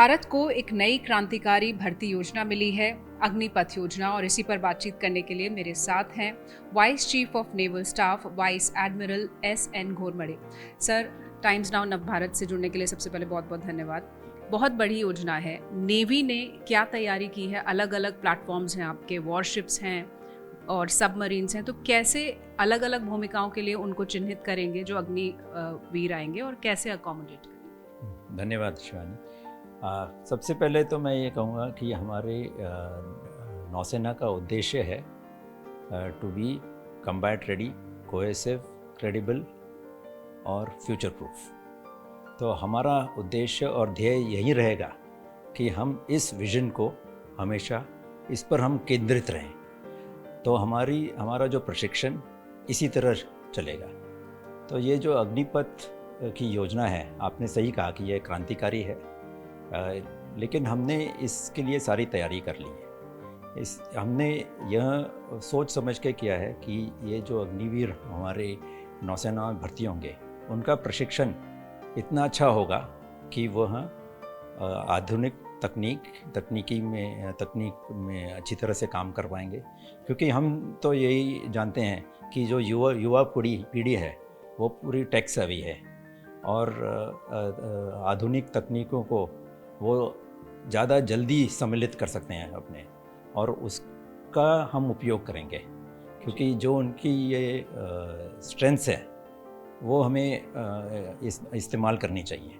भारत को एक नई क्रांतिकारी भर्ती योजना मिली है, अग्निपथ योजना, और इसी पर बातचीत करने के लिए मेरे साथ हैं vice chief of naval staff vice admiral S N. Ghormade. Sir, Times Now Navbharat से जुड़ने के लिए सबसे पहले बहुत बहुत धन्यवाद। बहुत बड़ी योजना है, नेवी ने क्या तैयारी की है? अलग अलग प्लेटफॉर्म्स हैं आपके, वॉरशिप्स हैं और सबमरीन्स हैं, तो कैसे अलग अलग भूमिकाओं के लिए उनको चिन्हित करेंगे जो अग्निवीर आएंगे और कैसे अकोमोडेट करेंगे? धन्यवाद शिवानी। सबसे पहले तो मैं ये कहूँगा कि हमारे नौसेना का उद्देश्य है to be combat ready, cohesive, credible और फ्यूचर प्रूफ। तो हमारा उद्देश्य और ध्येय यही रहेगा कि हम इस विजन को हमेशा इस पर हम केंद्रित रहें। तो हमारा जो प्रशिक्षण इसी तरह चलेगा। तो ये जो अग्निपथ की योजना है, आपने सही कहा कि यह क्रांतिकारी है, लेकिन हमने इसके लिए सारी तैयारी कर ली है। हमने यह सोच समझ के किया है कि ये जो अग्निवीर हमारे नौसेना में भर्ती होंगे, उनका प्रशिक्षण इतना अच्छा होगा कि वह आधुनिक तकनीक में अच्छी तरह से काम कर पाएंगे। क्योंकि हम तो यही जानते हैं कि जो युवा पीढ़ी है वो पूरी टेक सेवी है और आधुनिक तकनीकों को वो ज़्यादा जल्दी सम्मिलित कर सकते हैं अपने, और उसका हम उपयोग करेंगे। क्योंकि जो उनकी ये स्ट्रेंथ्स है वो हमें इस्तेमाल करनी चाहिए।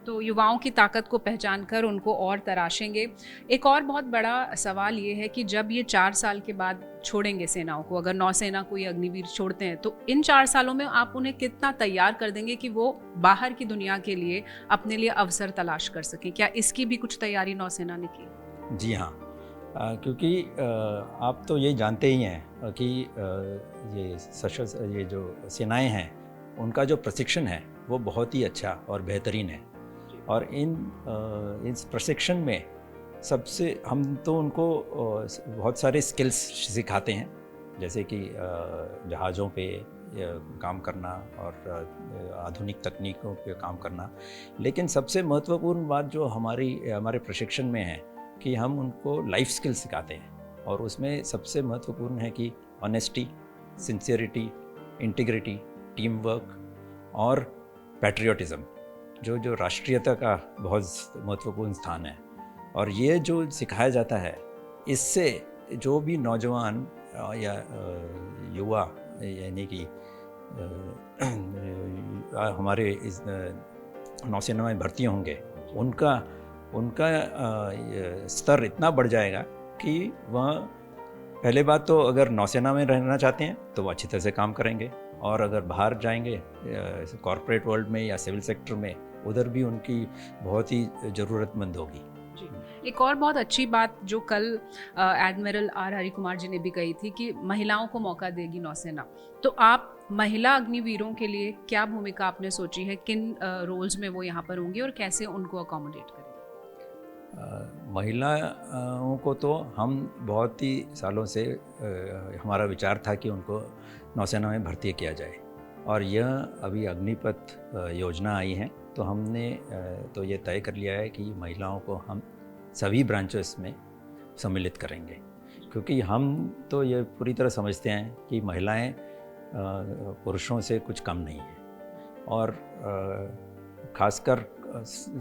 तो युवाओं की ताकत को पहचान कर उनको और तराशेंगे। एक और बहुत बड़ा सवाल ये है कि जब ये 4 साल के बाद छोड़ेंगे सेनाओं को, अगर नौसेना कोई अग्निवीर छोड़ते हैं, तो इन 4 सालों में आप उन्हें कितना तैयार कर देंगे कि वो बाहर की दुनिया के लिए अपने लिए अवसर तलाश कर सकें? क्या इसकी भी कुछ तैयारी नौसेना ने की? जी हाँ, क्योंकि आप तो ये जानते ही हैं कि ये जो सेनाएं हैं उनका जो प्रशिक्षण है वो बहुत ही अच्छा और बेहतरीन है। और इस प्रशिक्षण में सबसे हम तो उनको बहुत सारे स्किल्स सिखाते हैं, जैसे कि जहाज़ों पे काम करना और आधुनिक तकनीकों पे काम करना। लेकिन सबसे महत्वपूर्ण बात जो हमारे प्रशिक्षण में है कि हम उनको लाइफ स्किल सिखाते हैं, और उसमें सबसे महत्वपूर्ण है कि honesty, sincerity, integrity, team work और पैट्रियोटिज़म, जो राष्ट्रीयता का बहुत महत्वपूर्ण स्थान है। और ये जो सिखाया जाता है, इससे जो भी नौजवान या युवा यानी कि हमारे इस नौसेना में भर्ती होंगे, उनका स्तर इतना बढ़ जाएगा कि वह पहले बात तो अगर नौसेना में रहना चाहते हैं तो वो अच्छी तरह से काम करेंगे, और अगर बाहर जाएंगे कॉरपोरेट वर्ल्ड में या सिविल सेक्टर में, उधर भी उनकी बहुत ही ज़रूरतमंद होगी। एक और बहुत अच्छी बात जो कल एडमिरल आर हरि कुमार जी ने भी कही थी कि महिलाओं को मौका देगी नौसेना। तो आप महिला अग्निवीरों के लिए क्या भूमिका आपने सोची है? किन रोल्स में वो यहाँ पर होंगी और कैसे उनको अकोमोडेट करेंगे? महिलाओं को तो हम बहुत ही सालों से हमारा विचार था कि उनको नौसेना में भर्ती किया जाए, और यह अभी अग्निपथ योजना आई है तो हमने तो ये तय कर लिया है कि महिलाओं को हम सभी ब्रांचेस में सम्मिलित करेंगे। क्योंकि हम तो ये पूरी तरह समझते हैं कि महिलाएं पुरुषों से कुछ कम नहीं हैं, और ख़ासकर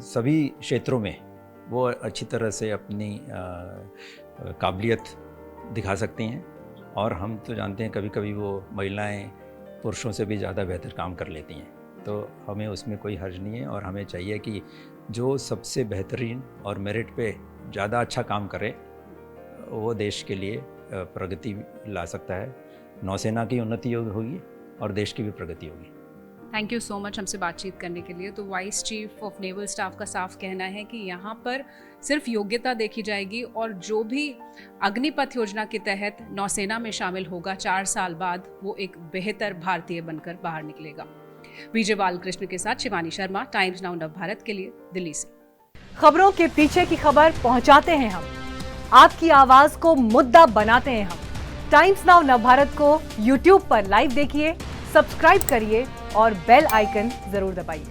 सभी क्षेत्रों में वो अच्छी तरह से अपनी काबिलियत दिखा सकती हैं। और हम तो जानते हैं कभी कभी वो महिलाएं पुरुषों से भी ज़्यादा बेहतर काम कर लेती हैं, तो हमें उसमें कोई हर्ज नहीं है। और हमें चाहिए कि जो सबसे बेहतरीन और मेरिट पे ज़्यादा अच्छा काम करे वो देश के लिए प्रगति ला सकता है। नौसेना की उन्नति होगी और देश की भी प्रगति होगी। थैंक यू सो मच हमसे बातचीत करने के लिए। तो vice chief of naval staff का साफ कहना है कि यहाँ पर सिर्फ योग्यता देखी जाएगी, और जो भी अग्निपथ योजना के तहत नौसेना में शामिल होगा 4 साल बाद, वो एक बेहतर भारतीय बनकर बाहर निकलेगा। विजय बालकृष्ण के साथ शिवानी शर्मा, टाइम्स नाउ नवभारत के लिए, दिल्ली से। खबरों के पीछे की खबर पहुंचाते हैं हम, आपकी आवाज को मुद्दा बनाते हैं हम। टाइम्स नाउ नवभारत को यूट्यूब पर लाइव देखिए, सब्सक्राइब करिए और बेल आइकन जरूर दबाइए।